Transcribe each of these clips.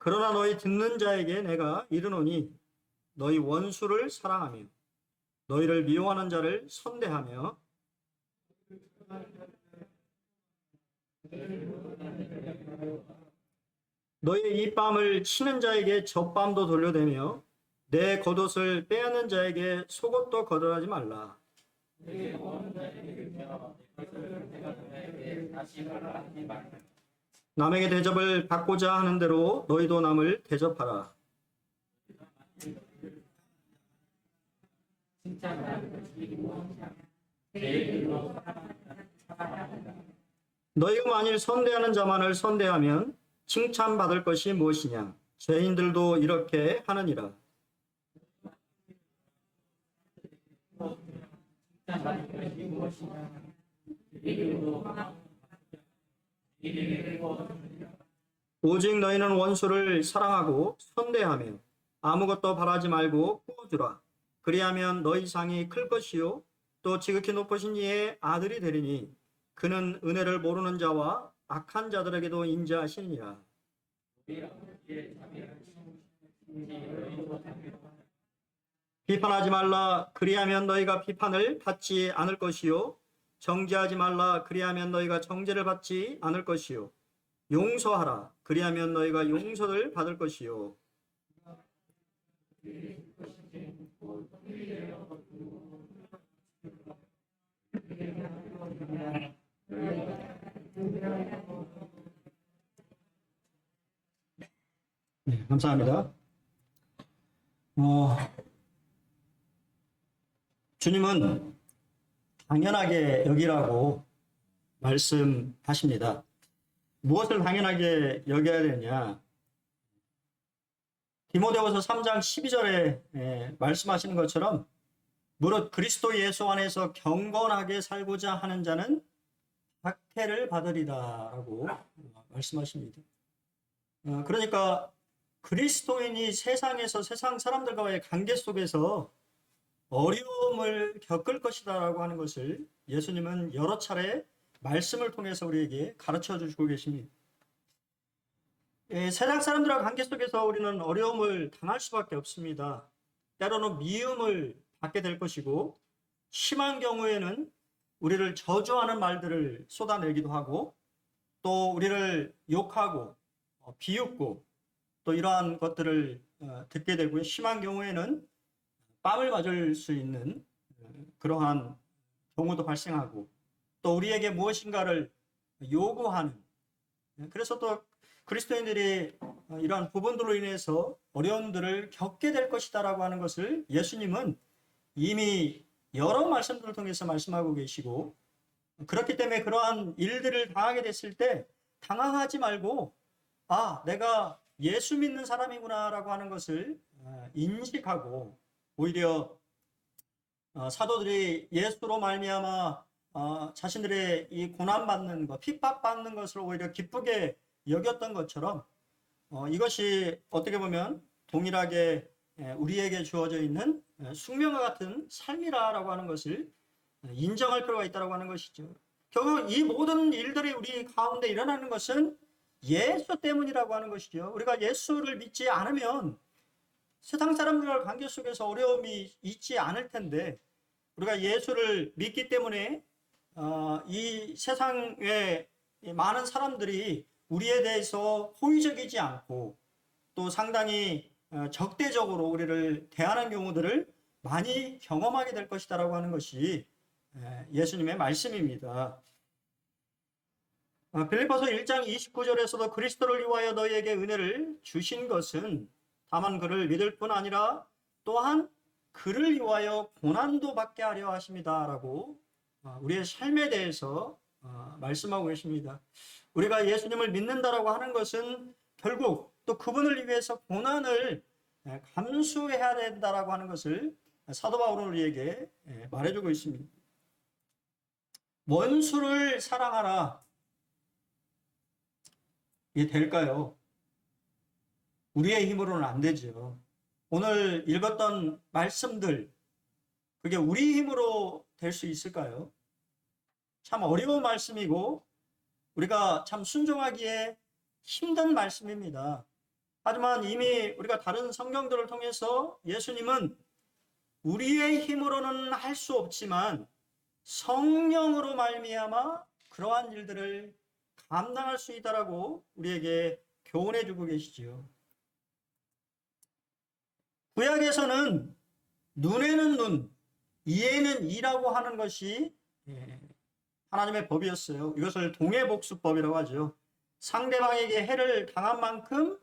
그러나 너희 듣는 자에게 내가 이르노니 너희 원수를 사랑하며 너희를 미워하는 자를 선대하며 너희의 이뺨을 치는 자에게 젖밤도 돌려대며 내 겉옷을 빼앗는 자에게 속옷도 거절하지 말라. 남에게 대접을 받고자 하는 대로 너희도 남을 대접하라. 너희가 만일 선대하는 자만을 선대하면 칭찬받을 것이 무엇이냐? 죄인들도 이렇게 하느니라. 오직 너희는 원수를 사랑하고 선대하며 아무것도 바라지 말고 꾸어주라. 그리하면 너희 상이 클 것이요 또 지극히 높으신 이의 아들이 되리니 그는 은혜를 모르는 자와 악한 자들에게도 인자하시니라. 비판하지 말라. 그리하면 너희가 비판을 받지 않을 것이요 정죄하지 말라. 그리하면 너희가 정죄를 받지 않을 것이요 용서하라. 그리하면 너희가 용서를 받을 것이요. 네, 감사합니다. 주님은 당연하게 여기라고 말씀하십니다. 무엇을 당연하게 여겨야 되느냐? 디모데후서 3장 12절에 말씀하시는 것처럼 무릇 그리스도 예수 안에서 경건하게 살고자 하는 자는 박해를 받으리라라고 말씀하십니다. 그러니까 그리스도인이 세상에서 세상 사람들과의 관계 속에서 어려움을 겪을 것이다라고 하는 것을 예수님은 여러 차례 말씀을 통해서 우리에게 가르쳐 주시고 계십니다. 세상 사람들과 관계 속에서 우리는 어려움을 당할 수밖에 없습니다. 때로는 미움을 받게 될 것이고 심한 경우에는 우리를 저주하는 말들을 쏟아내기도 하고 또 우리를 욕하고 비웃고 또 이러한 것들을 듣게 되고요. 심한 경우에는 뺨을 맞을 수 있는 그러한 경우도 발생하고 또 우리에게 무엇인가를 요구하는 그래서 또 그리스도인들이 이러한 부분들로 인해서 어려움들을 겪게 될 것이다라고 하는 것을 예수님은 이미 여러 말씀들을 통해서 말씀하고 계시고 그렇기 때문에 그러한 일들을 당하게 됐을 때 당황하지 말고 내가 예수 믿는 사람이구나라고 하는 것을 인식하고 오히려 사도들이 예수로 말미암아 자신들의 이 고난받는 것, 핍박받는 것을 오히려 기쁘게 여겼던 것처럼 이것이 어떻게 보면 동일하게 우리에게 주어져 있는 숙명과 같은 삶이라고 하는 것을 인정할 필요가 있다고 하는 것이죠. 결국 이 모든 일들이 우리 가운데 일어나는 것은 예수 때문이라고 하는 것이죠. 우리가 예수를 믿지 않으면 세상 사람들과 관계 속에서 어려움이 있지 않을 텐데 우리가 예수를 믿기 때문에 이 세상에 많은 사람들이 우리에 대해서 호의적이지 않고 또 상당히 적대적으로 우리를 대하는 경우들을 많이 경험하게 될 것이다라고 하는 것이 예수님의 말씀입니다. 빌립보서 1장 29절에서도 그리스도를 위하여 너희에게 은혜를 주신 것은 다만 그를 믿을 뿐 아니라 또한 그를 위하여 고난도 받게 하려 하십니다라고 우리의 삶에 대해서 말씀하고 계십니다. 우리가 예수님을 믿는다라고 하는 것은 결국 또 그분을 위해서 고난을 감수해야 된다라고 하는 것을 사도 바울은 우리에게 말해주고 있습니다. 원수를 사랑하라. 이게 될까요? 우리의 힘으로는 안 되죠. 오늘 읽었던 말씀들, 그게 우리 힘으로 될 수 있을까요? 참 어려운 말씀이고 우리가 참 순종하기에 힘든 말씀입니다. 하지만 이미 우리가 다른 성경들을 통해서 예수님은 우리의 힘으로는 할 수 없지만 성령으로 말미암아 그러한 일들을 감당할 수 있다라고 우리에게 교훈해 주고 계시지요. 구약에서는 눈에는 눈, 이에는 이라고 하는 것이 하나님의 법이었어요. 이것을 동해복수법이라고 하죠. 상대방에게 해를 당한 만큼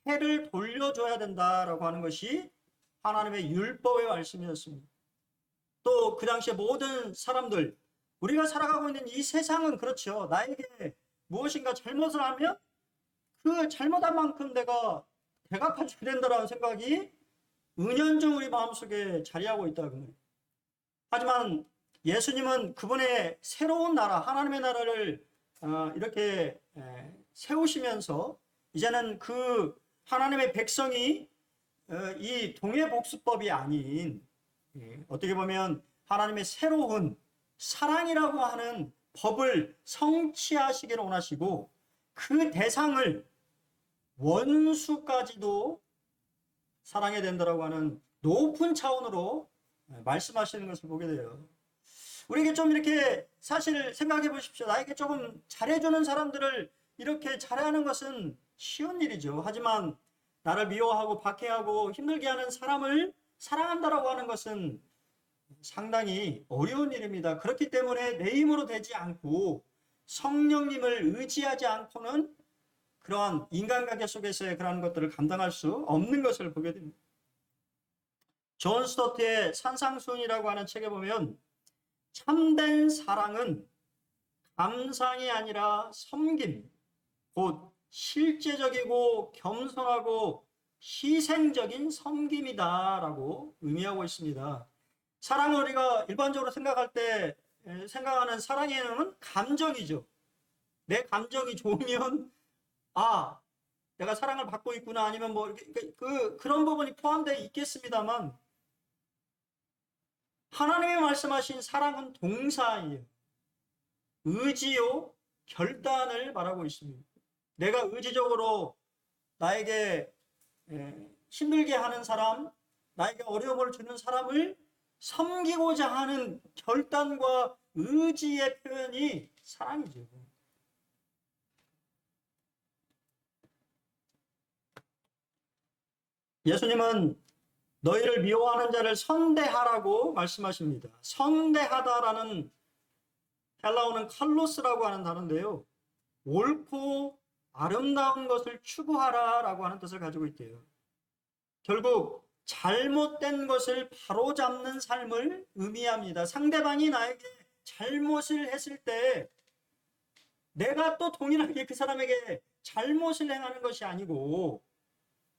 해를 돌려줘야 된다라고 하는 것이 하나님의 율법의 말씀이었습니다. 또 그 당시에 모든 사람들, 우리가 살아가고 있는 이 세상은 그렇죠. 나에게 무엇인가 잘못을 하면 그 잘못한 만큼 내가 대갚아 줘야 된다라는 생각이 은연중 우리 마음속에 자리하고 있다고. 하지만 예수님은 그분의 새로운 나라, 하나님의 나라를 이렇게 세우시면서 이제는 그 하나님의 백성이 이 동해복수법이 아닌 어떻게 보면 하나님의 새로운 사랑이라고 하는 법을 성취하시기를 원하시고 그 대상을 원수까지도 사랑해야 된다고 하는 높은 차원으로 말씀하시는 것을 보게 돼요. 우리에게 좀 이렇게 사실 생각해 보십시오. 나에게 조금 잘해주는 사람들을 이렇게 잘하는 것은 쉬운 일이죠. 하지만 나를 미워하고 박해하고 힘들게 하는 사람을 사랑한다라고 하는 것은 상당히 어려운 일입니다. 그렇기 때문에 내 힘으로 되지 않고 성령님을 의지하지 않고는 그러한 인간관계 속에서의 그러한 것들을 감당할 수 없는 것을 보게 됩니다. 존 스토트의 산상수훈이라고 하는 책에 보면 참된 사랑은 감상이 아니라 섬김, 곧 실제적이고 겸손하고 희생적인 섬김이다라고 의미하고 있습니다. 사랑을 우리가 일반적으로 생각할 때 생각하는 사랑에는 감정이죠. 내 감정이 좋으면 내가 사랑을 받고 있구나, 아니면 뭐 그런 부분이 포함되어 있겠습니다만 하나님이 말씀하신 사랑은 동사예요. 의지요, 결단을 말하고 있습니다. 내가 의지적으로 나에게 힘들게 하는 사람, 나에게 어려움을 주는 사람을 섬기고자 하는 결단과 의지의 표현이 사랑이죠. 예수님은 너희를 미워하는 자를 선대하라고 말씀하십니다. 선대하다라는 헬라어는 칼로스라고 하는 단어인데요. 옳고 아름다운 것을 추구하라라고 하는 뜻을 가지고 있대요. 결국 잘못된 것을 바로잡는 삶을 의미합니다. 상대방이 나에게 잘못을 했을 때 내가 또 동일하게 그 사람에게 잘못을 행하는 것이 아니고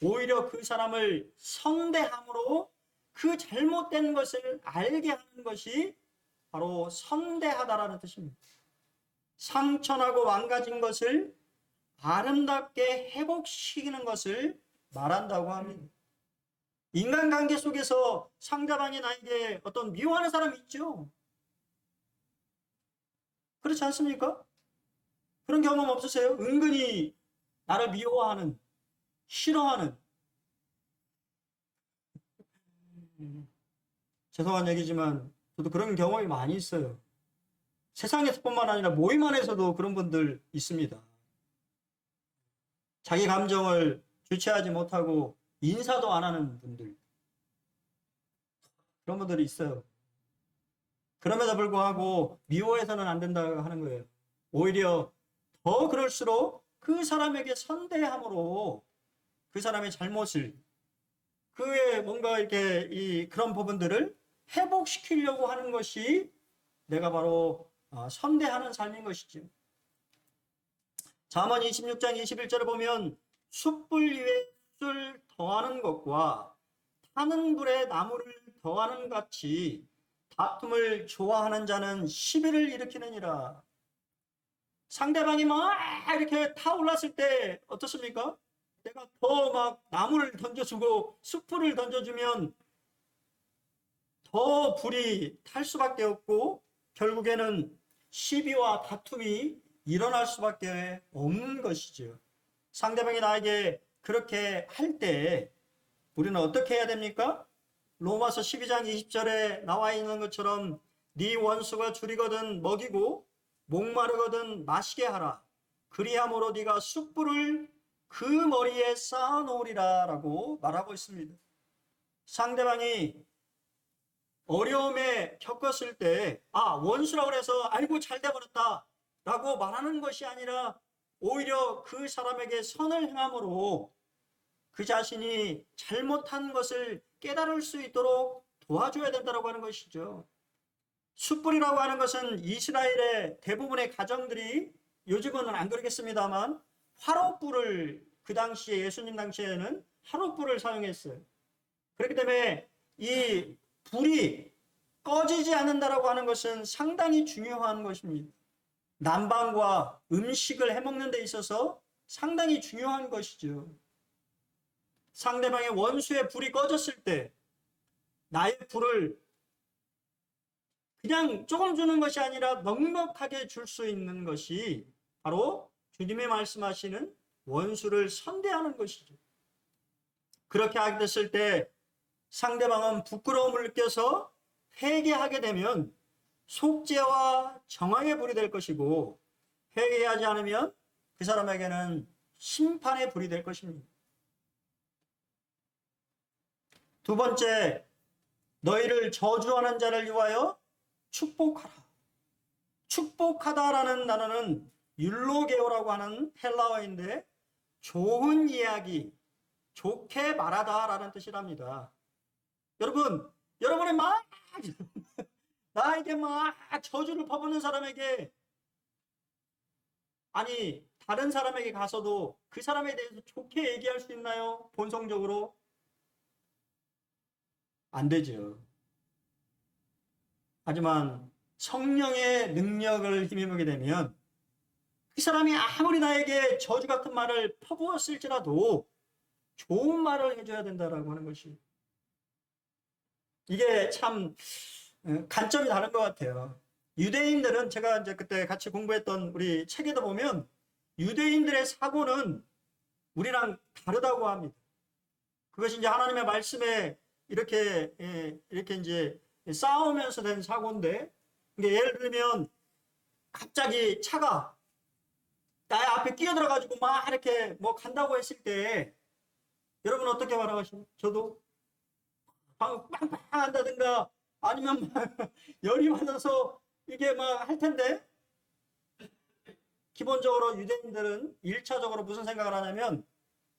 오히려 그 사람을 선대함으로 그 잘못된 것을 알게 하는 것이 바로 선대하다라는 뜻입니다. 상처나고 망가진 것을 아름답게 회복시키는 것을 말한다고 합니다. 인간관계 속에서 상대방이 나에게 어떤 미워하는 사람이 있죠. 그렇지 않습니까? 그런 경험 없으세요? 은근히 나를 미워하는, 싫어하는. 죄송한 얘기지만 저도 그런 경험이 많이 있어요. 세상에서뿐만 아니라 모임 안에서도 그런 분들 있습니다. 자기 감정을 주체하지 못하고 인사도 안 하는 분들, 그런 분들이 있어요. 그럼에도 불구하고 미워해서는 안 된다고 하는 거예요. 오히려 더 그럴수록 그 사람에게 선대함으로 그 사람의 잘못을, 그의 뭔가 이렇게 그런 부분들을 회복시키려고 하는 것이 내가 바로 선대하는 삶인 것이죠. 잠언 26장 21절을 보면 숯불 위에 숯을 더하는 것과 타는 불에 나무를 더하는 같이 다툼을 좋아하는 자는 시비를 일으키느니라. 상대방이 막 이렇게 타올랐을 때 어떻습니까? 내가 더 막 나무를 던져주고 숯불을 던져주면 더 불이 탈 수밖에 없고 결국에는 시비와 다툼이 일어날 수밖에 없는 것이죠. 상대방이 나에게 그렇게 할 때 우리는 어떻게 해야 됩니까? 로마서 12장 20절에 나와 있는 것처럼 네 원수가 줄이거든 먹이고 목마르거든 마시게 하라. 그리함으로 네가 숯불을 그 머리에 쌓아놓으리라 라고 말하고 있습니다. 상대방이 어려움에 겪었을 때 원수라고 해서 아이고 잘 돼버렸다 라고 말하는 것이 아니라 오히려 그 사람에게 선을 행함으로 그 자신이 잘못한 것을 깨달을 수 있도록 도와줘야 된다고 하는 것이죠. 숯불이라고 하는 것은 이스라엘의 대부분의 가정들이, 요즘은 안 그러겠습니다만, 화롯불을, 그 당시에 예수님 당시에는 화롯불을 사용했어요. 그렇기 때문에 이 불이 꺼지지 않는다라고 하는 것은 상당히 중요한 것입니다. 난방과 음식을 해먹는 데 있어서 상당히 중요한 것이죠. 상대방의 원수의 불이 꺼졌을 때 나의 불을 그냥 조금 주는 것이 아니라 넉넉하게 줄 수 있는 것이 바로 주님의 말씀하시는 원수를 선대하는 것이죠. 그렇게 하게 됐을 때 상대방은 부끄러움을 느껴서 회개하게 되면 속죄와 정황의 불이 될 것이고, 회개하지 않으면 그 사람에게는 심판의 불이 될 것입니다. 두 번째, 너희를 저주하는 자를 위하여 축복하라. 축복하다라는 단어는 율로게오라고 하는 헬라어인데 좋은 이야기, 좋게 말하다라는 뜻이랍니다. 여러분이 막 나에게 막 저주를 퍼붓는 사람에게, 아니 다른 사람에게 가서도 그 사람에 대해서 좋게 얘기할 수 있나요? 본성적으로 안 되죠. 하지만 성령의 능력을 힘입게 되면 그 사람이 아무리 나에게 저주 같은 말을 퍼부었을지라도 좋은 말을 해줘야 된다라고 하는 것이, 이게 참 관점이 다른 것 같아요. 유대인들은, 제가 이제 그때 같이 공부했던 우리 책에도 보면 유대인들의 사고는 우리랑 다르다고 합니다. 그것이 이제 하나님의 말씀에 이렇게 이제 싸우면서 된 사고인데, 예를 들면 갑자기 차가 나의 앞에 끼어들어가지고 막 이렇게 뭐 간다고 했을 때 여러분 어떻게 말하시나요? 저도 빵빵 한다든가 아니면 열이 받아서 이게 막 할 텐데, 기본적으로 유대인들은 1차적으로 무슨 생각을 하냐면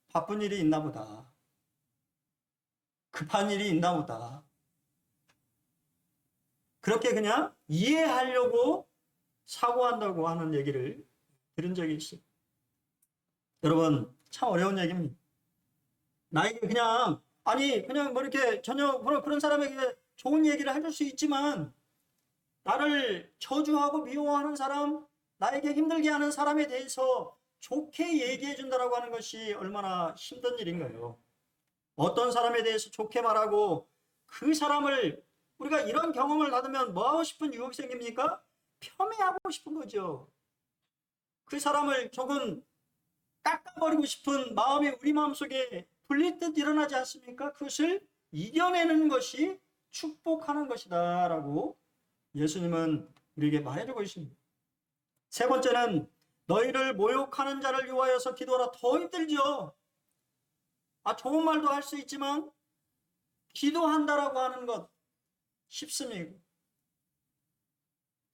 바쁜 일이 있나 보다, 급한 일이 있나 보다, 그렇게 그냥 이해하려고 사고한다고 하는 얘기를 들은 적이 있어요. 여러분 참 어려운 얘기입니다. 나에게 그냥 뭐 이렇게 전혀 그런 사람에게 좋은 얘기를 해줄 수 있지만, 나를 저주하고 미워하는 사람, 나에게 힘들게 하는 사람에 대해서 좋게 얘기해 준다라고 하는 것이 얼마나 힘든 일인가요? 어떤 사람에 대해서 좋게 말하고 그 사람을, 우리가 이런 경험을 받으면 뭐 하고 싶은 유혹이 생깁니까? 폄훼하고 싶은 거죠. 그 사람을 조금 깎아버리고 싶은 마음이 우리 마음속에 불릴 듯 일어나지 않습니까? 그것을 이겨내는 것이 축복하는 것이다 라고 예수님은 우리에게 말해주고 있습니다. 세 번째는 너희를 모욕하는 자를 위하여서 기도하라. 더 힘들죠. 좋은 말도 할 수 있지만 기도한다라고 하는 것 쉽습니다.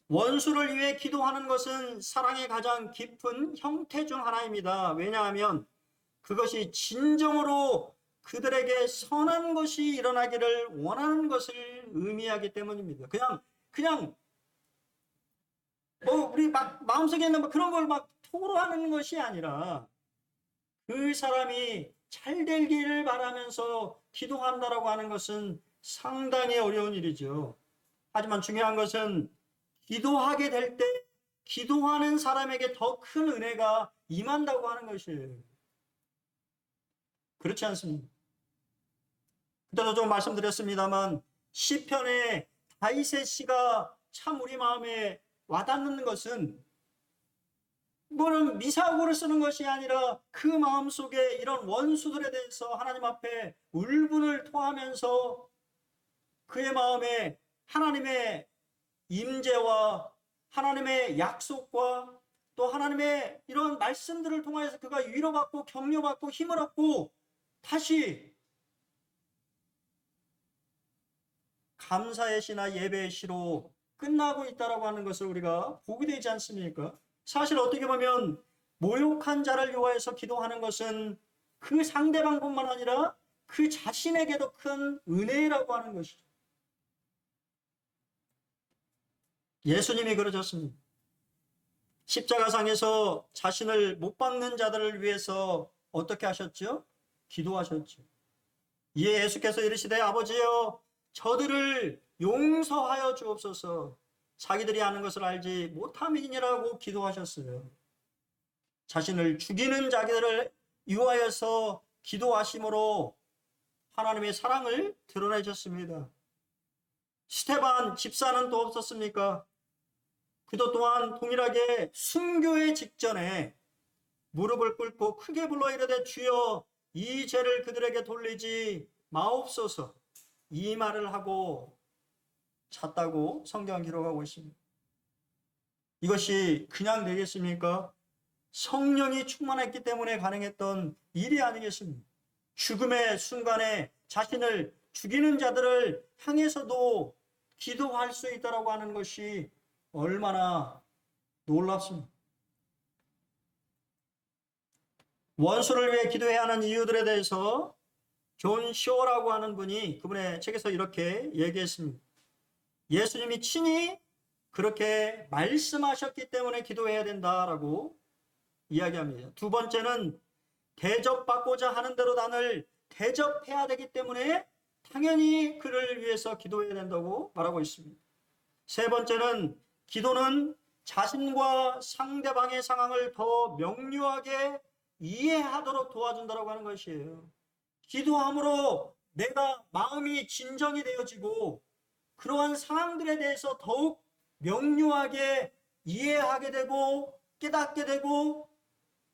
원수를 위해 기도하는 것은 사랑의 가장 깊은 형태 중 하나입니다. 왜냐하면 그것이 진정으로 그들에게 선한 것이 일어나기를 원하는 것을 의미하기 때문입니다. 그냥 뭐 우리 막 마음속에 있는 뭐 그런 걸 막 토로하는 것이 아니라 그 사람이 잘 되기를 바라면서 기도한다라고 하는 것은 상당히 어려운 일이죠. 하지만 중요한 것은 기도하게 될 때 기도하는 사람에게 더 큰 은혜가 임한다고 하는 것이에요. 그렇지 않습니까? 그때도 좀 말씀드렸습니다만 시편의 다윗의 시가 참 우리 마음에 와닿는 것은, 뭐는 미사고를 쓰는 것이 아니라 그 마음속에 이런 원수들에 대해서 하나님 앞에 울분을 토하면서 그의 마음에 하나님의 임재와 하나님의 약속과 또 하나님의 이런 말씀들을 통하여서 그가 위로받고 격려받고 힘을 얻고 다시 감사의 시나 예배의 시로 끝나고 있다라고 하는 것을 우리가 보게 되지 않습니까? 사실 어떻게 보면 모욕한 자를 위하여서 기도하는 것은 그 상대방뿐만 아니라 그 자신에게도 큰 은혜라고 하는 것이죠. 예수님이 그러셨습니다. 십자가상에서 자신을 못 박는 자들을 위해서 어떻게 하셨죠? 기도하셨죠. 이에 예수께서 이르시되 아버지여 저들을 용서하여 주옵소서 자기들이 하는 것을 알지 못함이니라고 기도하셨어요. 자신을 죽이는 자들을 위하여서 기도하심으로 하나님의 사랑을 드러내셨습니다. 스테반 집사는 또 없었습니까? 그도 또한 동일하게 순교의 직전에 무릎을 꿇고 크게 불러 이르되 주여 이 죄를 그들에게 돌리지 마옵소서 이 말을 하고 잤다고 성경 기록하고 있습니다. 이것이 그냥 되겠습니까? 성령이 충만했기 때문에 가능했던 일이 아니겠습니까? 죽음의 순간에 자신을 죽이는 자들을 향해서도 기도할 수 있다라고 하는 것이 얼마나 놀랍습니다. 원수를 위해 기도해야 하는 이유들에 대해서 존 쇼라고 하는 분이 그분의 책에서 이렇게 얘기했습니다. 예수님이 친히 그렇게 말씀하셨기 때문에 기도해야 된다라고 이야기합니다. 두 번째는 대접받고자 하는 대로 나를 대접해야 되기 때문에 당연히 그를 위해서 기도해야 된다고 말하고 있습니다. 세 번째는 기도는 자신과 상대방의 상황을 더 명료하게 이해하도록 도와준다고 하는 것이에요. 기도함으로 내가 마음이 진정이 되어지고 그러한 상황들에 대해서 더욱 명료하게 이해하게 되고 깨닫게 되고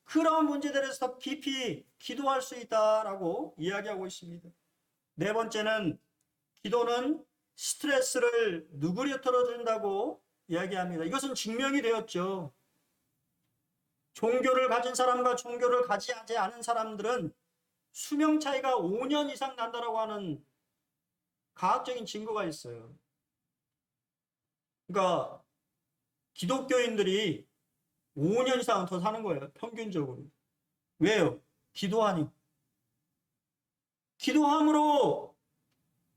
그러한 문제들에 대해서 깊이 기도할 수 있다라고 이야기하고 있습니다. 네 번째는 기도는 스트레스를 누그러뜨려 준다고 이야기합니다. 이것은 증명이 되었죠. 종교를 가진 사람과 종교를 가지지 않은 사람들은 수명 차이가 5년 이상 난다라고 하는 과학적인 증거가 있어요. 그러니까 기독교인들이 5년 이상 더 사는 거예요. 평균적으로. 왜요? 기도하니. 기도함으로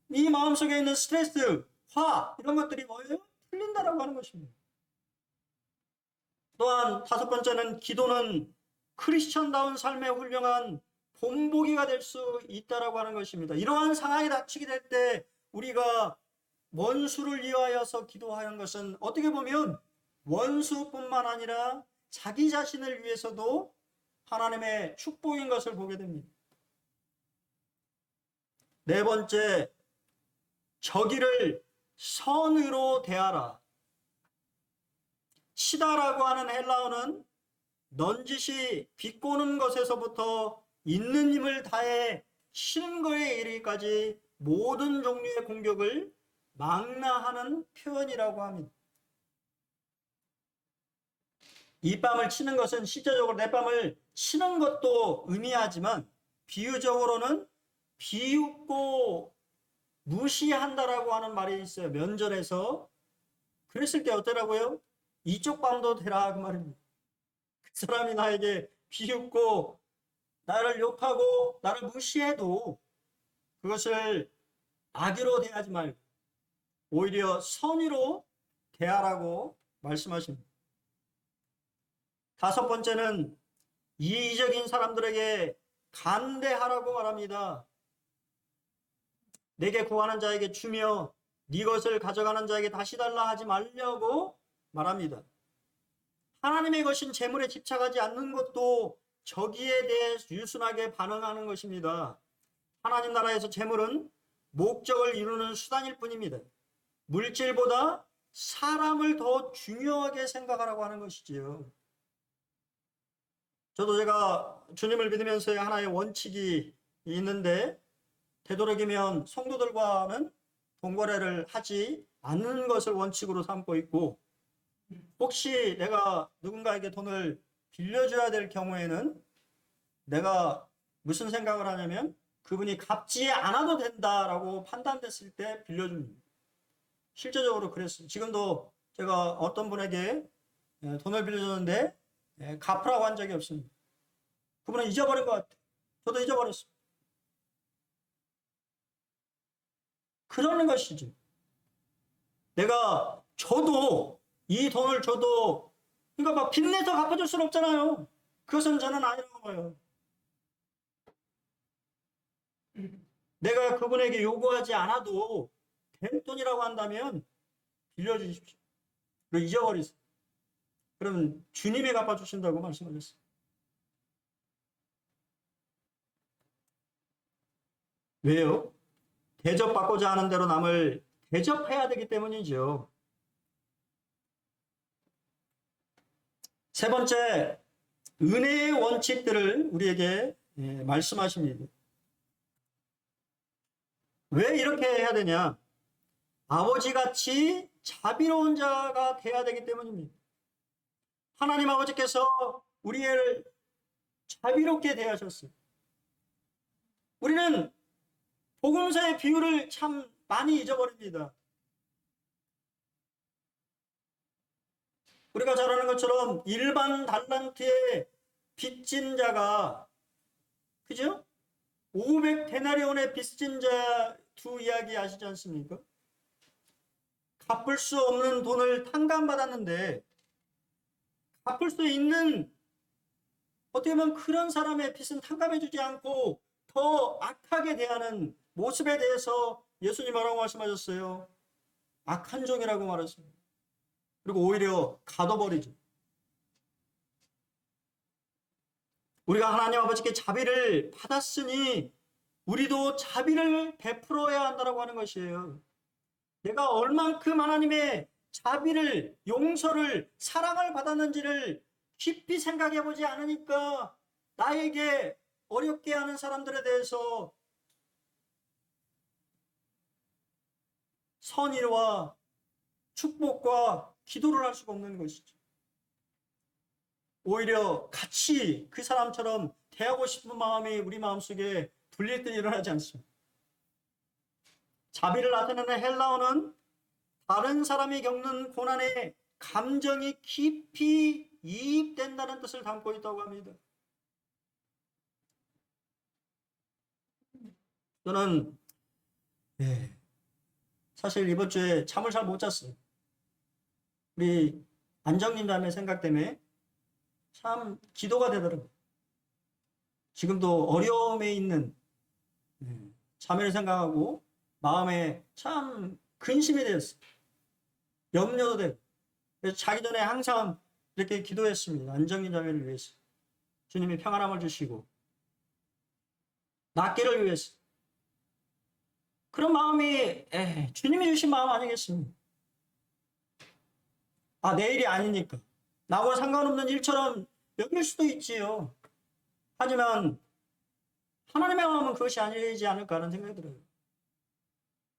이 마음속에 있는 스트레스, 화 이런 것들이 뭐예요? 풀린다라고 하는 것입니다. 또한 다섯 번째는 기도는 크리스천다운 삶의 훌륭한 본보기가 될 수 있다라고 하는 것입니다. 이러한 상황에 닥치게 될 때 우리가 원수를 위하여서 기도하는 것은 어떻게 보면 원수뿐만 아니라 자기 자신을 위해서도 하나님의 축복인 것을 보게 됩니다. 네 번째, 저기를 선으로 대하라. 치다라고 하는 헬라어는 넌지시 비꼬는 것에서부터 있는 힘을 다해 치는 거에 이르기까지 모든 종류의 공격을 망라하는 표현이라고 합니다. 이 뺨을 치는 것은 실제적으로 내 뺨을 치는 것도 의미하지만 비유적으로는 비웃고 무시한다라고 하는 말이 있어요. 면전에서. 그랬을 때 어떠라고요? 이쪽 뺨도 대라 그 말입니다. 그 사람이 나에게 비웃고 나를 욕하고 나를 무시해도 그것을 악의로 대하지 말고 오히려 선의로 대하라고 말씀하십니다. 다섯 번째는 이의적인 사람들에게 간대하라고 말합니다. 내게 구하는 자에게 주며 네 것을 가져가는 자에게 다시 달라 하지 말려고 말합니다. 하나님의 것인 재물에 집착하지 않는 것도 저기에 대해 유순하게 반응하는 것입니다. 하나님 나라에서 재물은 목적을 이루는 수단일 뿐입니다. 물질보다 사람을 더 중요하게 생각하라고 하는 것이지요. 저도 제가 주님을 믿으면서의 하나의 원칙이 있는데, 되도록이면 성도들과는 돈거래를 하지 않는 것을 원칙으로 삼고 있고, 혹시 내가 누군가에게 돈을 빌려줘야 될 경우에는 내가 무슨 생각을 하냐면, 그분이 갚지 않아도 된다라고 판단됐을 때 빌려줍니다. 실제적으로 그랬어요. 지금도 제가 어떤 분에게 돈을 빌려줬는데 갚으라고 한 적이 없습니다. 그분은 잊어버린 것 같아요. 저도 잊어버렸습니다. 그러는 것이죠. 내가 저도 이 돈을 줘도, 그러니까 막 빚내서 갚아줄 수는 없잖아요. 그것은 저는 아니라고 봐요. 내가 그분에게 요구하지 않아도 된 돈이라고 한다면 빌려주십시오. 그리고 잊어버리세요. 그러면 주님이 갚아주신다고 말씀하셨어요. 왜요? 대접받고자 하는 대로 남을 대접해야 되기 때문이죠. 세 번째, 은혜의 원칙들을 우리에게 말씀하십니다. 왜 이렇게 해야 되냐? 아버지같이 자비로운 자가 돼야 되기 때문입니다. 하나님 아버지께서 우리를 자비롭게 대하셨어요. 우리는 복음서의 비유를 참 많이 잊어버립니다. 우리가 잘 아는 것처럼 일반 달란트의 빚진 자가, 그죠? 500데나리온의 빚진 자 두 이야기 아시지 않습니까? 갚을 수 없는 돈을 탕감받았는데, 갚을 수 있는, 어떻게 보면 그런 사람의 빚은 탕감해주지 않고 더 악하게 대하는 모습에 대해서 예수님 뭐라고 말씀하셨어요? 악한 종이라고 말했습니다. 그리고 오히려 가둬버리죠. 우리가 하나님 아버지께 자비를 받았으니 우리도 자비를 베풀어야 한다고 하는 것이에요. 내가 얼만큼 하나님의 자비를, 용서를, 사랑을 받았는지를 깊이 생각해 보지 않으니까 나에게 어렵게 하는 사람들에 대해서 선의와 축복과 기도를 할 수가 없는 것이죠. 오히려 같이 그 사람처럼 대하고 싶은 마음이 우리 마음속에 불릴 때 일어나지 않습니다. 자비를 나타내는 헬라어는 다른 사람이 겪는 고난에 감정이 깊이 이입된다는 뜻을 담고 있다고 합니다. 저는 사실 이번 주에 잠을 잘 못 잤어요. 우리 안정님 자매 생각 때문에 참 기도가 되더라고요. 지금도 어려움에 있는 자매를 생각하고 마음에 참 근심이 되었어요. 염려도 되고. 그래서 자기 전에 항상 이렇게 기도했습니다. 안정님 자매를 위해서. 주님이 평안함을 주시고 낫기를 위해서. 그런 마음이 주님이 주신 마음 아니겠습니까? 아, 내일이 아니니까. 나와 상관없는 일처럼 여길 수도 있지요. 하지만 하나님의 마음은 그것이 아니지 않을까 하는 생각이 들어요.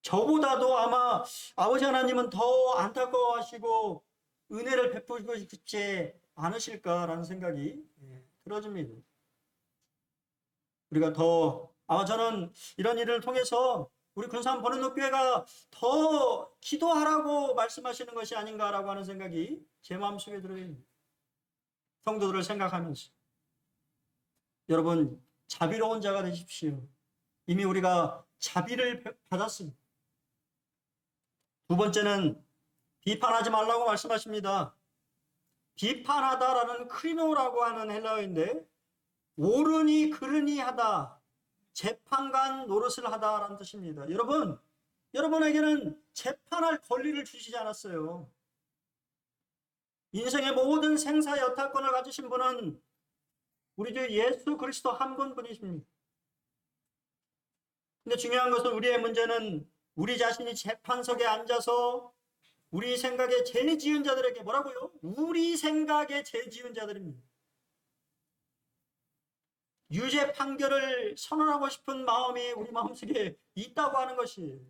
저보다도 아마 아버지 하나님은 더 안타까워하시고 은혜를 베푸시고 싶지 않으실까라는 생각이 들어집니다. 우리가 더, 아마 저는 이런 일을 통해서 우리 군산 번원교회가 더 기도하라고 말씀하시는 것이 아닌가라고 하는 생각이 제 마음속에 들어요. 성도들을 생각하면서. 여러분, 자비로운 자가 되십시오. 이미 우리가 자비를 받았습니다. 두 번째는 비판하지 말라고 말씀하십니다. 비판하다라는 크리노라고 하는 헬라어인데, 옳으니 그르니 하다, 재판관 노릇을 하다라는 뜻입니다. 여러분에게는 재판할 권리를 주시지 않았어요. 인생의 모든 생사 여타권을 가지신 분은 우리 주 예수 그리스도 한 분뿐이십니다. 근데 중요한 것은, 우리의 문제는 우리 자신이 재판석에 앉아서 우리 생각에 죄 지은 자들에게 뭐라고요? 우리 생각에 죄 지은 자들입니다. 유죄 판결을 선언하고 싶은 마음이 우리 마음속에 있다고 하는 것이.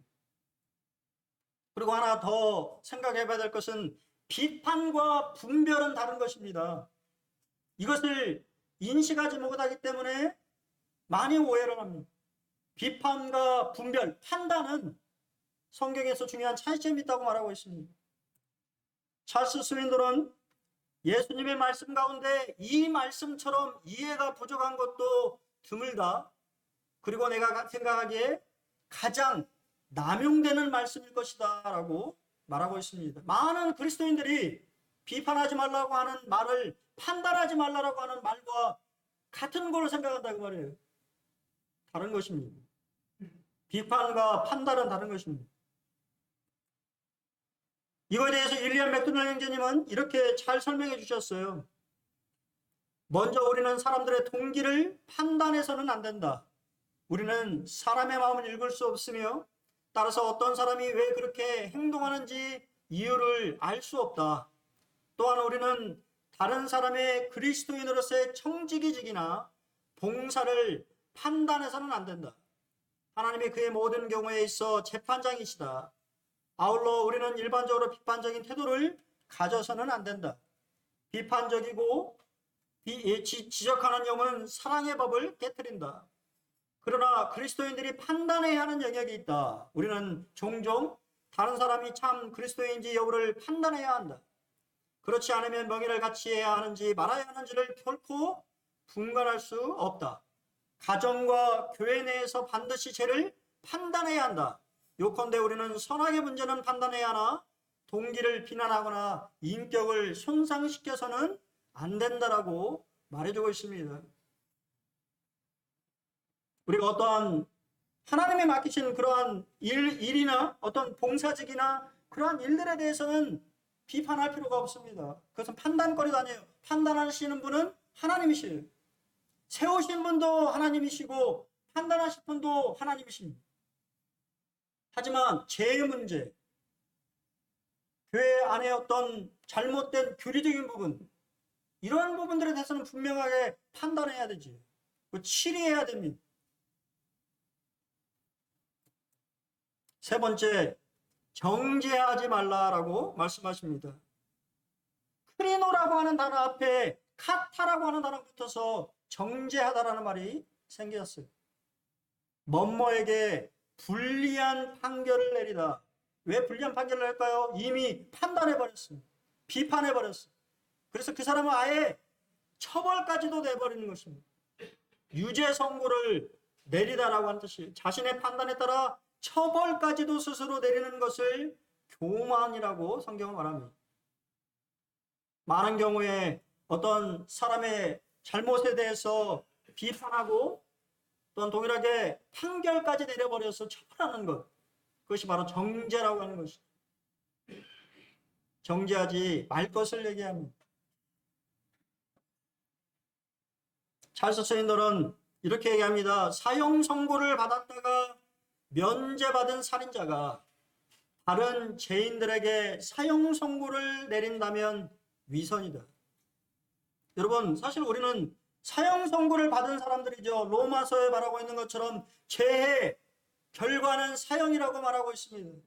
그리고 하나 더 생각해 봐야 될 것은 비판과 분별은 다른 것입니다. 이것을 인식하지 못하기 때문에 많이 오해를 합니다. 비판과 분별, 판단은 성경에서 중요한 차이점이 있다고 말하고 있습니다. 찰스 스윈들은 예수님의 말씀 가운데 이 말씀처럼 이해가 부족한 것도 드물다. 그리고 내가 생각하기에 가장 남용되는 말씀일 것이다 라고 말하고 있습니다. 많은 그리스도인들이 비판하지 말라고 하는 말을 판단하지 말라고 하는 말과 같은 걸로 생각한다고 말이에요. 다른 것입니다. 비판과 판단은 다른 것입니다. 이거에 대해서 윌리엄 맥도널드 형제님은 이렇게 잘 설명해 주셨어요. 먼저 우리는 사람들의 동기를 판단해서는 안 된다. 우리는 사람의 마음을 읽을 수 없으며 따라서 어떤 사람이 왜 그렇게 행동하는지 이유를 알 수 없다. 또한 우리는 다른 사람의 그리스도인으로서의 청지기직이나 봉사를 판단해서는 안 된다. 하나님이 그의 모든 경우에 있어 재판장이시다. 아울러 우리는 일반적으로 비판적인 태도를 가져서는 안 된다. 비판적이고 지적하는 영은 사랑의 법을 깨뜨린다. 그러나 그리스도인들이 판단해야 하는 영역이 있다. 우리는 종종 다른 사람이 참 그리스도인지 여부를 판단해야 한다. 그렇지 않으면 명예를 갖추어야 하는지 말아야 하는지를 결코 분간할 수 없다. 가정과 교회 내에서 반드시 죄를 판단해야 한다. 요컨대 우리는 선악의 문제는 판단해야 하나 동기를 비난하거나 인격을 손상시켜서는 안 된다라고 말해주고 있습니다. 우리가 어떠한 하나님이 맡기신 그러한 일이나 어떤 봉사직이나 그러한 일들에 대해서는 비판할 필요가 없습니다. 그것은 판단거리가 아니에요. 판단하시는 분은 하나님이시에요. 세우신 분도 하나님이시고 판단하실 분도 하나님이십니다. 하지만 죄의 문제, 교회 안에 어떤 잘못된 교리적인 부분, 이런 부분들에 대해서는 분명하게 판단해야 되지. 치리해야 됩니다. 세 번째, 정죄하지 말라라고 말씀하십니다. 크리노라고 하는 단어 앞에 카타라고 하는 단어가 붙어서 정죄하다라는 말이 생겼어요. 뭐뭐에게 불리한 판결을 내리다. 왜 불리한 판결을 낼까요? 이미 판단해버렸어요. 비판해버렸어요. 그래서 그 사람은 아예 처벌까지도 내버리는 것입니다. 유죄 선고를 내리다라고 하는 뜻이 자신의 판단에 따라 처벌까지도 스스로 내리는 것을 교만이라고 성경은 말합니다. 많은 경우에 어떤 사람의 잘못에 대해서 비판하고 또한 동일하게 판결까지 내려버려서 처벌하는 것, 그것이 바로 정죄라고 하는 것입니다. 정죄하지 말 것을 얘기합니다. 찰스 스윈들은 이렇게 얘기합니다. 사형 선고를 받았다가 면제받은 살인자가 다른 죄인들에게 사형 선고를 내린다면 위선이다. 여러분, 사실 우리는 사형 선고를 받은 사람들이죠. 로마서에 말하고 있는 것처럼 죄의 결과는 사형이라고 말하고 있습니다.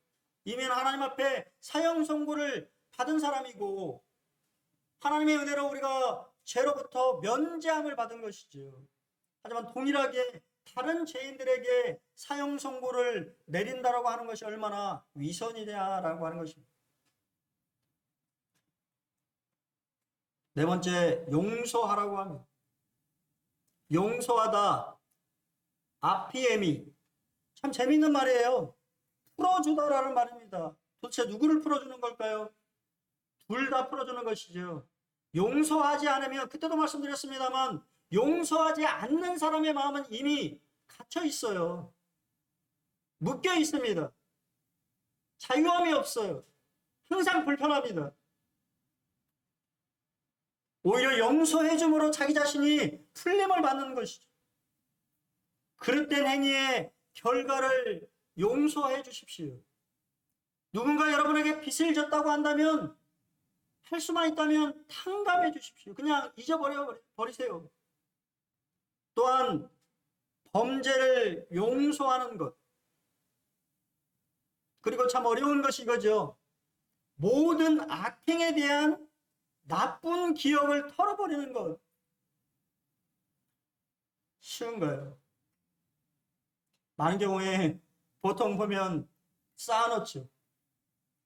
이미 하나님 앞에 사형 선고를 받은 사람이고 하나님의 은혜로 우리가 죄로부터 면제함을 받은 것이죠. 하지만 동일하게 다른 죄인들에게 사형 선고를 내린다라고 하는 것이 얼마나 위선이냐라고 하는 것입니다. 네 번째, 용서하라고 합니다. 용서하다, 아피에미. 참 재미있는 말이에요. 풀어주다라는 말입니다. 도대체 누구를 풀어주는 걸까요? 둘 다 풀어주는 것이죠. 용서하지 않으면, 그때도 말씀드렸습니다만 용서하지 않는 사람의 마음은 이미 갇혀 있어요. 묶여 있습니다. 자유함이 없어요. 항상 불편합니다. 오히려 용서해줌으로 자기 자신이 풀림을 받는 것이죠. 그릇된 행위의 결과를 용서해 주십시오. 누군가 여러분에게 빚을 졌다고 한다면, 할 수만 있다면 탕감해 주십시오. 그냥 잊어버리세요. 또한 범죄를 용서하는 것. 그리고 참 어려운 것이 이거죠. 모든 악행에 대한 나쁜 기억을 털어버리는 것. 쉬운 거예요. 많은 경우에 보통 보면 쌓아놓죠.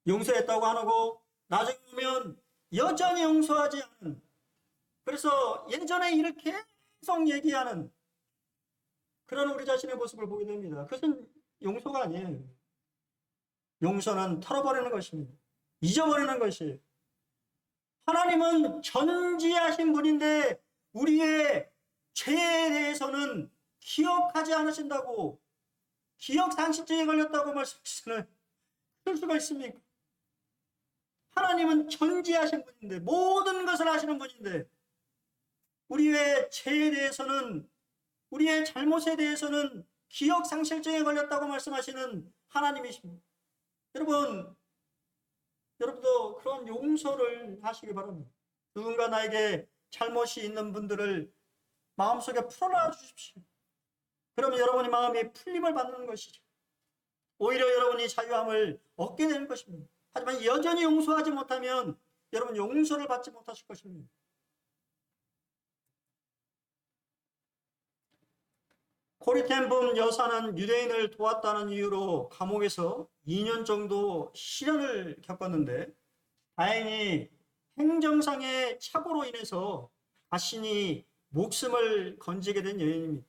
용서했다고 안 하고 나중에 보면 여전히 용서하지 않은, 그래서 예전에 이렇게 계속 얘기하는 그런 우리 자신의 모습을 보게 됩니다. 그것은 용서가 아니에요. 용서는 털어버리는 것입니다. 잊어버리는 것이에요. 하나님은 전지하신 분인데 우리의 죄에 대해서는 기억하지 않으신다고, 기억상실증에 걸렸다고 말씀하시는, 그럴 수가 있습니까? 하나님은 전지하신 분인데, 모든 것을 아시는 분인데 우리의 죄에 대해서는, 우리의 잘못에 대해서는 기억상실증에 걸렸다고 말씀하시는 하나님이십니다. 여러분도 그런 용서를 하시기 바랍니다. 누군가 나에게 잘못이 있는 분들을 마음속에 풀어놔 주십시오. 그러면 여러분의 마음이 풀림을 받는 것이죠. 오히려 여러분이 자유함을 얻게 되는 것입니다. 하지만 여전히 용서하지 못하면 여러분 용서를 받지 못하실 것입니다. 코리텐분 여사는 유대인을 도왔다는 이유로 감옥에서 2년 정도 시련을 겪었는데 다행히 행정상의 착오로 인해서 자신이 목숨을 건지게 된 여인입니다.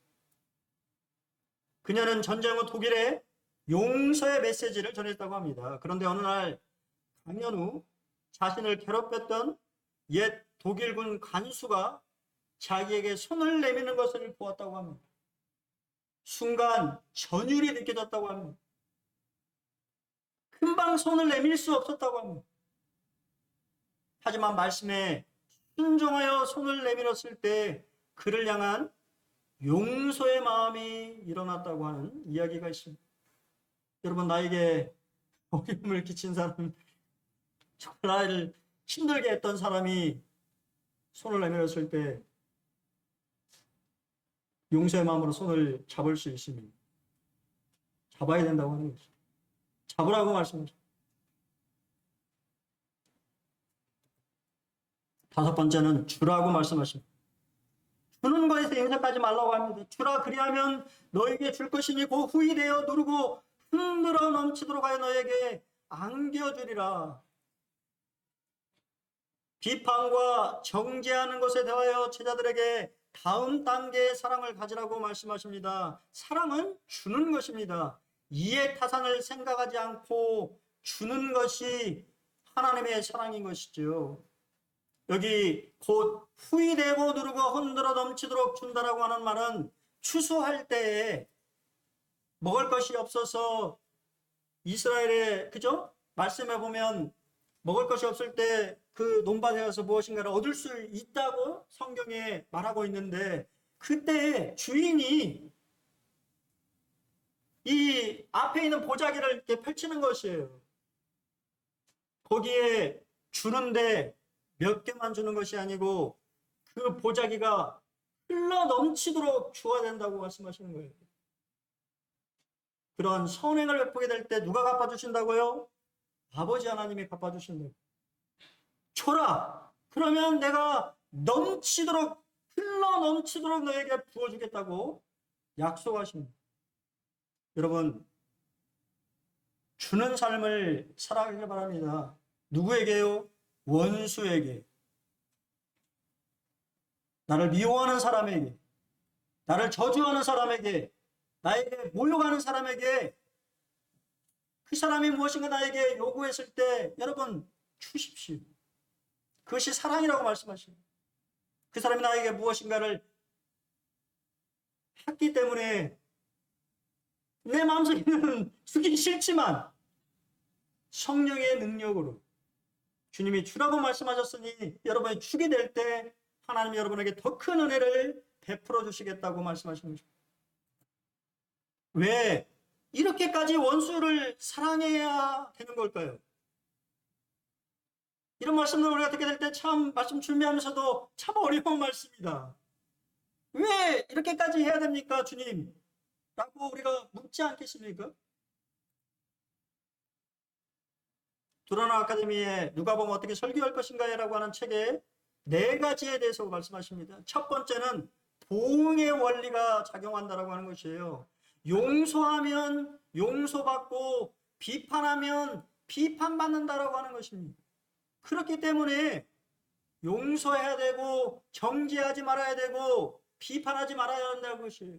그녀는 전쟁 후 독일에 용서의 메시지를 전했다고 합니다. 그런데 어느 날 강연 후 자신을 괴롭혔던 옛 독일군 간수가 자기에게 손을 내미는 것을 보았다고 합니다. 순간 전율이 느껴졌다고 합니다. 금방 손을 내밀 수 없었다고 합니다. 하지만 말씀에 순종하여 손을 내밀었을 때 그를 향한 용서의 마음이 일어났다고 하는 이야기가 있습니다. 여러분, 나에게 어려움을 끼친 사람, 나를 힘들게 했던 사람이 손을 내밀었을 때 용서의 마음으로 손을 잡을 수 있습니다. 잡아야 된다고 하는 것이죠. 잡으라고 말씀하십니다. 5번째는 주라고 말씀하십니다. 주는 것에서 인사하지 말라고 합니다. 주라, 그리하면 너에게 줄 것이니 곧 후히 되어 누르고 흔들어 넘치도록 하여 너에게 안겨주리라. 비판과 정죄하는 것에 대하여 제자들에게 다음 단계의 사랑을 가지라고 말씀하십니다. 사랑은 주는 것입니다. 이해타산을 생각하지 않고 주는 것이 하나님의 사랑인 것이죠. 여기 곧 후이되고 누르고 흔들어 넘치도록 준다라고 하는 말은 추수할 때에 먹을 것이 없어서 이스라엘의, 그죠? 말씀해 보면 먹을 것이 없을 때 그 논밭에 가서 무엇인가를 얻을 수 있다고 성경에 말하고 있는데, 그때 주인이 이 앞에 있는 보자기를 이렇게 펼치는 것이에요. 거기에 주는데 몇 개만 주는 것이 아니고 그 보자기가 흘러 넘치도록 주어야 된다고 말씀하시는 거예요. 그런 선행을 베푸게 될 때 누가 갚아주신다고요? 아버지 하나님이 갚아주신다고. 줘라, 그러면 내가 넘치도록, 흘러 넘치도록 너에게 부어주겠다고 약속하십니다. 여러분, 주는 삶을 살아가길 바랍니다. 누구에게요? 원수에게, 나를 미워하는 사람에게, 나를 저주하는 사람에게, 나에게 모욕하는 사람에게, 그 사람이 무엇인가 나에게 요구했을 때 여러분 주십시오. 그것이 사랑이라고 말씀하십니다. 그 사람이 나에게 무엇인가를 했기 때문에 내 마음속에는 주기 싫지만 성령의 능력으로 주님이 주라고 말씀하셨으니 여러분이 주게 될 때 하나님이 여러분에게 더 큰 은혜를 베풀어 주시겠다고 말씀하시는 것입니다. 왜 이렇게까지 원수를 사랑해야 되는 걸까요? 이런 말씀을 우리가 듣게 될 때 참 말씀 준비하면서도 참 어려운 말씀이다. 왜 이렇게까지 해야 됩니까, 주님? 라고 우리가 묻지 않겠습니까? 두라노 아카데미에 누가 보면 어떻게 설교할 것인가에 라고 하는 책에 4가지에 대해서 말씀하십니다. 첫 번째는 보응의 원리가 작용한다라고 하는 것이에요. 용서하면 용서받고 비판하면 비판받는다라고 하는 것입니다. 그렇기 때문에 용서해야 되고 정죄하지 말아야 되고 비판하지 말아야 한다는 것이에요.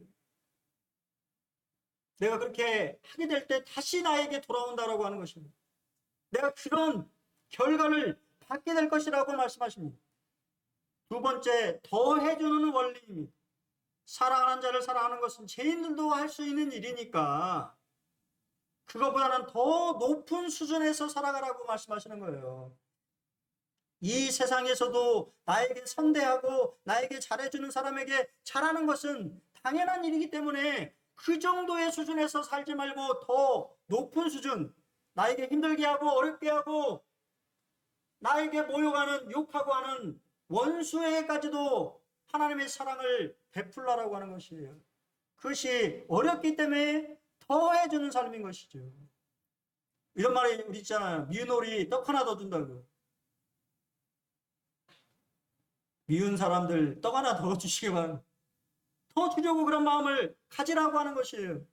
내가 그렇게 하게 될 때 다시 나에게 돌아온다라고 하는 것입니다. 내가 그런 결과를 받게 될 것이라고 말씀하십니다. 두 번째, 더해주는 원리입니다. 사랑하는 자를 사랑하는 것은 죄인들도 할 수 있는 일이니까 그거보다는 더 높은 수준에서 살아가라고 말씀하시는 거예요. 이 세상에서도 나에게 선대하고 나에게 잘해주는 사람에게 잘하는 것은 당연한 일이기 때문에 그 정도의 수준에서 살지 말고 더 높은 수준, 나에게 힘들게 하고 어렵게 하고 나에게 모욕하는 욕하고 하는 원수에게까지도 하나님의 사랑을 베풀라라고 하는 것이에요. 그것이 어렵기 때문에 더 해주는 삶인 것이죠. 이런 말이 우리 있잖아요. 미운 오리 떡 하나 더 준다고. 미운 사람들 떡 하나 더 주시기 바랍니다. 더 주려고 그런 마음을 가지라고 하는 것이에요.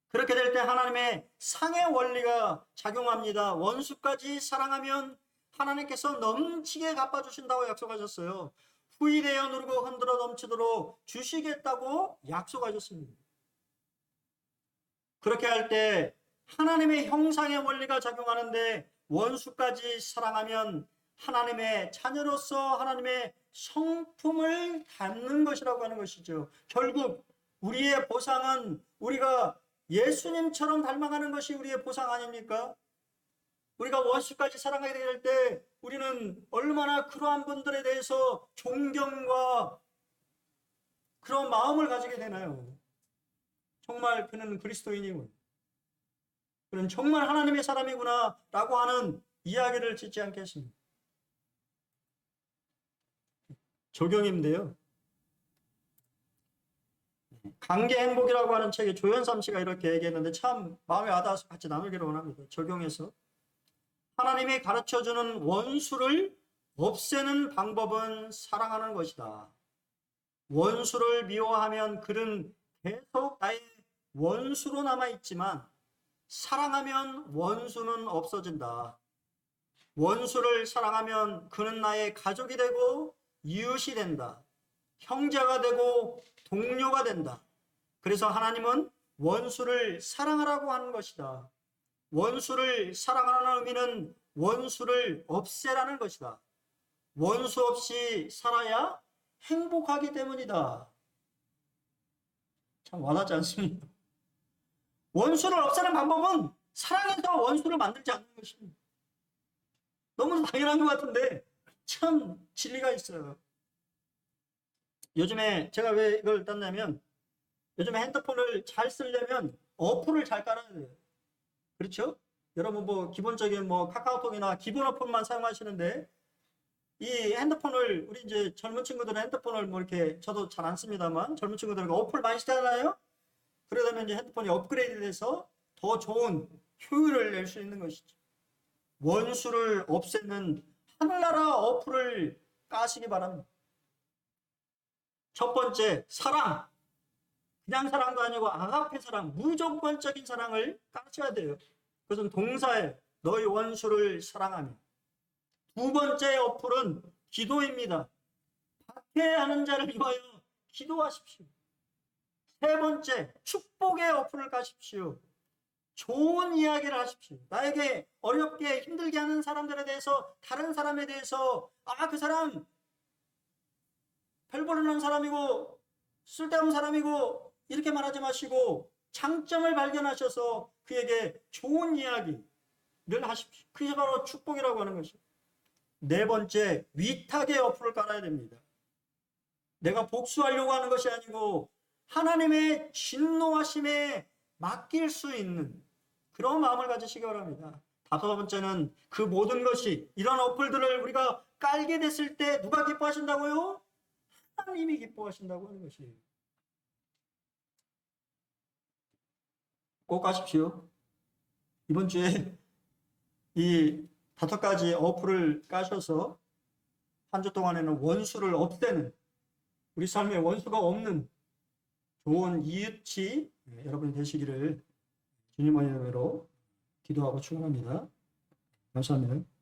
그렇게 될 때 하나님의 상의 원리가 작용합니다. 원수까지 사랑하면 하나님께서 넘치게 갚아주신다고 약속하셨어요. 후일에어 누르고 흔들어 넘치도록 주시겠다고 약속하셨습니다. 그렇게 할 때 하나님의 형상의 원리가 작용하는데 원수까지 사랑하면 하나님의 자녀로서 하나님의 성품을 담는 것이라고 하는 것이죠. 결국 우리의 보상은 우리가 예수님처럼 닮아가는 것이 우리의 보상 아닙니까? 우리가 원수까지 사랑하게 될 때 우리는 얼마나 그러한 분들에 대해서 존경과 그런 마음을 가지게 되나요? 정말 그는 그리스도인이군, 그는 정말 하나님의 사람이구나 라고 하는 이야기를 짓지 않겠습니다. 적용인데요. 관계행복이라고 하는 책에 조현삼 씨가 이렇게 얘기했는데 참 마음에 와닿아서 같이 나누기를 원합니다. 적용해서 하나님이 가르쳐주는 원수를 없애는 방법은 사랑하는 것이다. 원수를 미워하면 그는 계속 나의 원수로 남아있지만 사랑하면 원수는 없어진다. 원수를 사랑하면 그는 나의 가족이 되고 이웃이 된다. 형제가 되고 동료가 된다. 그래서 하나님은 원수를 사랑하라고 하는 것이다. 원수를 사랑하는 의미는 원수를 없애라는 것이다. 원수 없이 살아야 행복하기 때문이다. 참 와닿지 않습니까? 원수를 없애는 방법은 사랑해서 원수를 만들지 않는 것입니다. 너무 당연한 것 같은데 참 진리가 있어요. 요즘에 제가 왜 이걸 땄냐면 요즘에 핸드폰을 잘 쓰려면 어플을 잘 깔아야 돼요. 그렇죠? 여러분 뭐 기본적인 뭐 카카오톡이나 기본 어플만 사용하시는데 이 핸드폰을 우리 이제 젊은 친구들은 핸드폰을 뭐 이렇게 저도 잘 안 씁니다만 젊은 친구들은 어플 많이 쓰잖아요. 그러다 이제 핸드폰이 업그레이드 돼서 더 좋은 효율을 낼 수 있는 것이죠. 원수를 없애는 하늘나라 어플을 까시기 바랍니다. 첫 번째, 사랑. 그냥 사랑도 아니고 아가페 사랑, 무조건적인 사랑을 까셔야 돼요. 그것은 동사에 너희 원수를 사랑하며. 두 번째 어플은 기도입니다. 박해하는 자를 위하여 기도하십시오. 세 번째, 축복의 어플을 까십시오. 좋은 이야기를 하십시오. 나에게 어렵게 힘들게 하는 사람들에 대해서, 다른 사람에 대해서 그 사람 별 볼일없는 사람이고 쓸데없는 사람이고 이렇게 말하지 마시고 장점을 발견하셔서 그에게 좋은 이야기를 하십시오. 그게 바로 축복이라고 하는 것이죠. 네 번째, 위탁의 어플을 깔아야 됩니다. 내가 복수하려고 하는 것이 아니고 하나님의 진노하심에 맡길 수 있는 그런 마음을 가지시기 바랍니다. 다섯 번째는 그 모든 것이 이런 어플들을 우리가 깔게 됐을 때 누가 기뻐하신다고요? 하나님이 기뻐하신다고 하는 것이에요. 꼭 가십시오. 이번 주에 이 5가지 어플을 까셔서 한 주 동안에는 원수를 없애는, 우리 삶에 원수가 없는 좋은 이웃이 여러분이 되시기를 주님의 이름으로 기도하고 축원합니다. 감사합니다.